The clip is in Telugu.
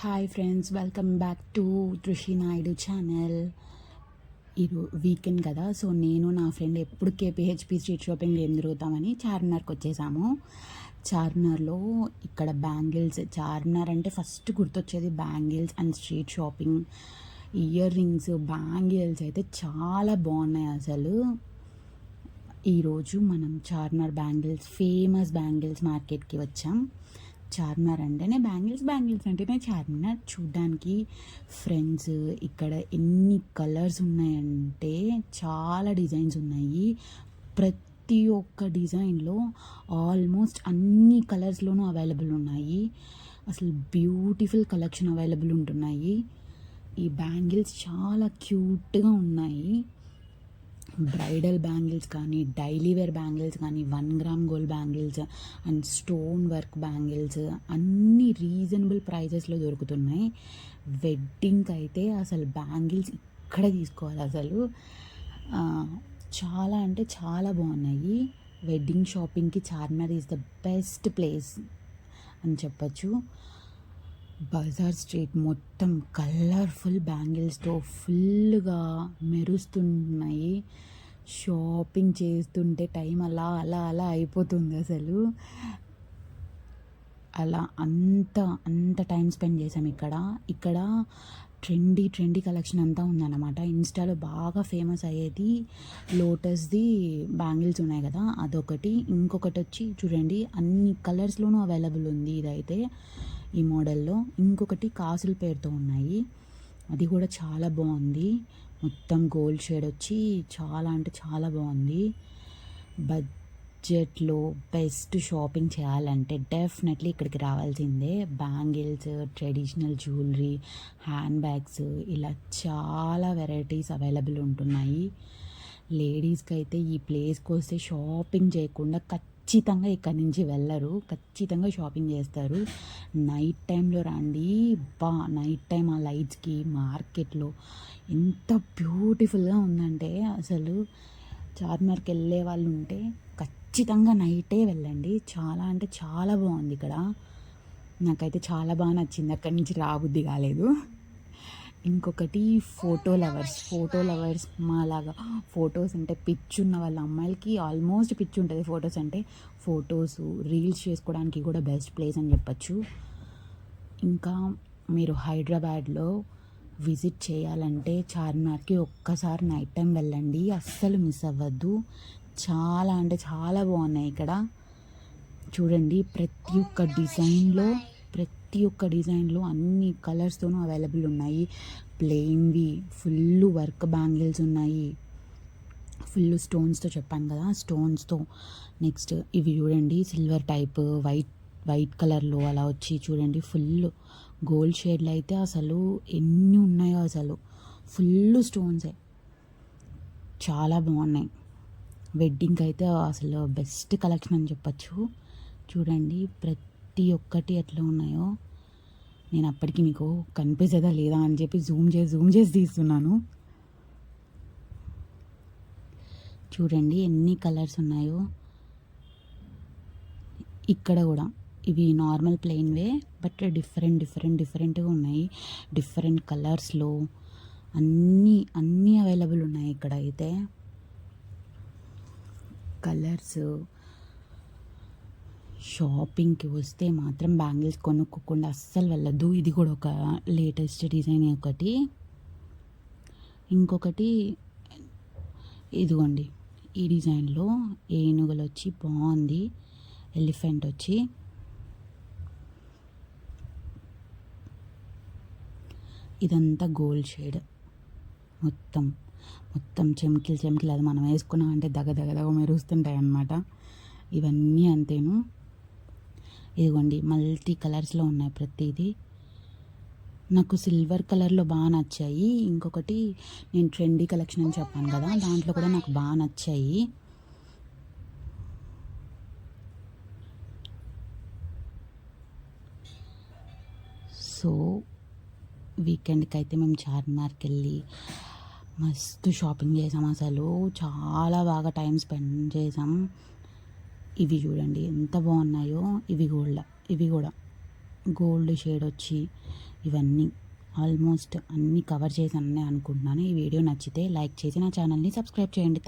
Hi friends, welcome back to Trishi Naidu channel. ఇది వీకెండ్ కదా, సో నేను నా ఫ్రెండ్ ఎప్పుడు కేపీహెచ్పి స్ట్రీట్ షాపింగ్ ఏం తిరుగుతామని చార్మినార్కి వచ్చేసాము. చార్మినార్లో ఇక్కడ బ్యాంగిల్స్, చార్మినార్ అంటే ఫస్ట్ గుర్తొచ్చేది bangles and street shopping. Ear rings, bangles అయితే చాలా బాగున్నాయి అసలు. ఈరోజు మనం చార్మినార్ బ్యాంగిల్స్, ఫేమస్ బ్యాంగిల్స్ మార్కెట్కి వచ్చాం. చార్మినార్ అంటేనే బ్యాంగిల్స్ అంటేనే చార్మినార్. చూడ్డానికి ఫ్రెండ్స్ ఇక్కడ ఎన్ని కలర్స్ ఉన్నాయంటే చాలా డిజైన్స్ ఉన్నాయి. ప్రతి ఒక్క డిజైన్లో ఆల్మోస్ట్ అన్ని కలర్స్లోనూ అవైలబుల్ ఉన్నాయి. అసలు బ్యూటిఫుల్ కలెక్షన్ అవైలబుల్ ఉంటున్నాయి. ఈ బ్యాంగిల్స్ చాలా క్యూట్గా ఉన్నాయి. బ్రైడల్ బ్యాంగిల్స్ కానీ, డైలీ వేర్ బ్యాంగిల్స్ కానీ, 1 gram gold bangles and stone work bangles అన్నీ రీజనబుల్ ప్రైజెస్లో దొరుకుతున్నాయి. వెడ్డింగ్కి అయితే అసలు బ్యాంగిల్స్ ఇక్కడ తీసుకోవాలి. అసలు చాలా అంటే చాలా బాగున్నాయి. వెడ్డింగ్ షాపింగ్కి Charminar is the best place అని చెప్పచ్చు. బజార్ స్ట్రీట్ మొత్తం కలర్ఫుల్ బ్యాంగిల్స్తో ఫుల్గా మెరుస్తున్నాయి. షాపింగ్ చేస్తుంటే టైం అలా అలా అలా అయిపోతుంది. అసలు అలా అంత టైం స్పెండ్ చేసాం ఇక్కడ ట్రెండీ కలెక్షన్ అంతా ఉందన్నమాట. ఇన్స్టాలో బాగా ఫేమస్ అయ్యేది లోటస్ది బ్యాంగిల్స్ ఉన్నాయి కదా, అదొకటి. ఇంకొకటి వచ్చి చూడండి, అన్ని కలర్స్లోనూ అవైలబుల్ ఉంది ఇదైతే ఈ మోడల్లో. ఇంకొకటి కాసుల పేరుతో ఉన్నాయి, అది కూడా చాలా బాగుంది. మొత్తం గోల్డ్ షేడ్ వచ్చి చాలా అంటే చాలా బాగుంది. బడ్జెట్లో బెస్ట్ షాపింగ్ చేయాలంటే డెఫినెట్లీ ఇక్కడికి రావాల్సిందే. Bangles, traditional jewellery, hand bags, ఇలా చాలా వెరైటీస్ అవైలబుల్ ఉంటున్నాయి. లేడీస్కి అయితే ఈ ప్లేస్కి వస్తే షాపింగ్ చేయకుండా ఖచ్చితంగా ఇక్కడి నుంచి వెళ్ళరు, ఖచ్చితంగా షాపింగ్ చేస్తారు. నైట్ టైంలో రండి, నైట్ టైం ఆ లైట్స్కి మార్కెట్లో ఎంత బ్యూటిఫుల్గా ఉందంటే అసలు. చార్మినార్కి వెళ్ళే వాళ్ళు ఉంటే ఖచ్చితంగా నైటే వెళ్ళండి. చాలా అంటే చాలా బాగుంది ఇక్కడ. నాకైతే చాలా బాగా నచ్చింది, అక్కడి నుంచి రాబుద్ది కాలేదు. ఇంకొకటి ఫోటో లవర్స్ మాలాగా ఫొటోస్ అంటే పిచ్చి ఉన్న వాళ్ళ అమ్మాయిలకి ఆల్మోస్ట్ పిచ్చి ఉంటుంది ఫొటోస్ అంటే. ఫొటోస్, రీల్స్ చేసుకోవడానికి కూడా బెస్ట్ ప్లేస్ అని చెప్పచ్చు. ఇంకా మీరు హైదరాబాద్లో విజిట్ చేయాలంటే చార్మినార్కి ఒక్కసారి నైట్ టైం వెళ్ళండి, అస్సలు మిస్ అవ్వద్దు. చాలా అంటే చాలా బాగున్నాయి ఇక్కడ. చూడండి, ప్రతి ఒక్క డిజైన్లో అన్ని కలర్స్తోనూ అవైలబుల్ ఉన్నాయి. ప్లెయిన్వి, ఫుల్ వర్క్ బ్యాంగిల్స్ ఉన్నాయి, ఫుల్ స్టోన్స్తో చెప్పాను కదా, స్టోన్స్తో. నెక్స్ట్ ఇవి చూడండి, సిల్వర్ టైప్ వైట్ కలర్లో అలా వచ్చి చూడండి, ఫుల్ గోల్డ్ షేడ్లో అయితే అసలు ఎన్ని ఉన్నాయో అసలు. ఫుల్ స్టోన్సే, చాలా బాగున్నాయి. వెడ్డింగ్కి అయితే అసలు బెస్ట్ కలెక్షన్ అని చెప్పచ్చు. చూడండి ప్రతి ఒక్కటి ఎట్లా ఉన్నాయో. నేను అప్పటికి మీకు కనిపించదా లేదా అని చెప్పి జూమ్ చేసి తీస్తున్నాను. చూడండి ఎన్ని కలర్స్ ఉన్నాయో. ఇక్కడ కూడా ఇవి నార్మల్ ప్లెయిన్వే, బట్ డిఫరెంట్గా ఉన్నాయి. డిఫరెంట్ కలర్స్లో అన్నీ అవైలబుల్ ఉన్నాయి ఇక్కడ అయితే. కలర్స్, షాపింగ్కి వస్తే మాత్రం బ్యాంగిల్స్ కొనుక్కోకుండా అస్సలు వెళ్ళద్దు. ఇది కూడా ఒక లేటెస్ట్ డిజైన్ ఒకటి. ఇంకొకటి ఇదిగోండి, ఈ డిజైన్లో ఏనుగులు వచ్చి బాగుంది, ఎలిఫెంట్ వచ్చి. ఇదంతా గోల్డ్ షేడ్, మొత్తం చెమ్కిలు అది మనం వేసుకున్నామంటే దగ మెరుస్తుంటాయి అన్నమాట. ఇవన్నీ అంతేను. ఇదిగోండి మల్టీ కలర్స్లో ఉన్నాయి ప్రతిదీ. నాకు సిల్వర్ కలర్లో బాగా నచ్చాయి. ఇంకొకటి నేను ట్రెండీ కలెక్షన్ అని చెప్పాను కదా, దాంట్లో కూడా నాకు బాగా నచ్చాయి. సో వీకెండ్కి అయితే మేము చార్మినార్కి వెళ్ళి మస్తు షాపింగ్ చేసాం. అసలు చాలా బాగా టైం స్పెండ్ చేసాం. ఇవి చూడండి ఎంత బాగున్నాయో. ఇవి కూడా గోల్డ్ షేడ్ వచ్చి ఇవన్నీ ఆల్మోస్ట్ అన్నీ కవర్ చేశానని అనుకుంటున్నాను. ఈ వీడియో నచ్చితే లైక్ చేసి నా ఛానల్ని సబ్స్క్రైబ్ చేయండి.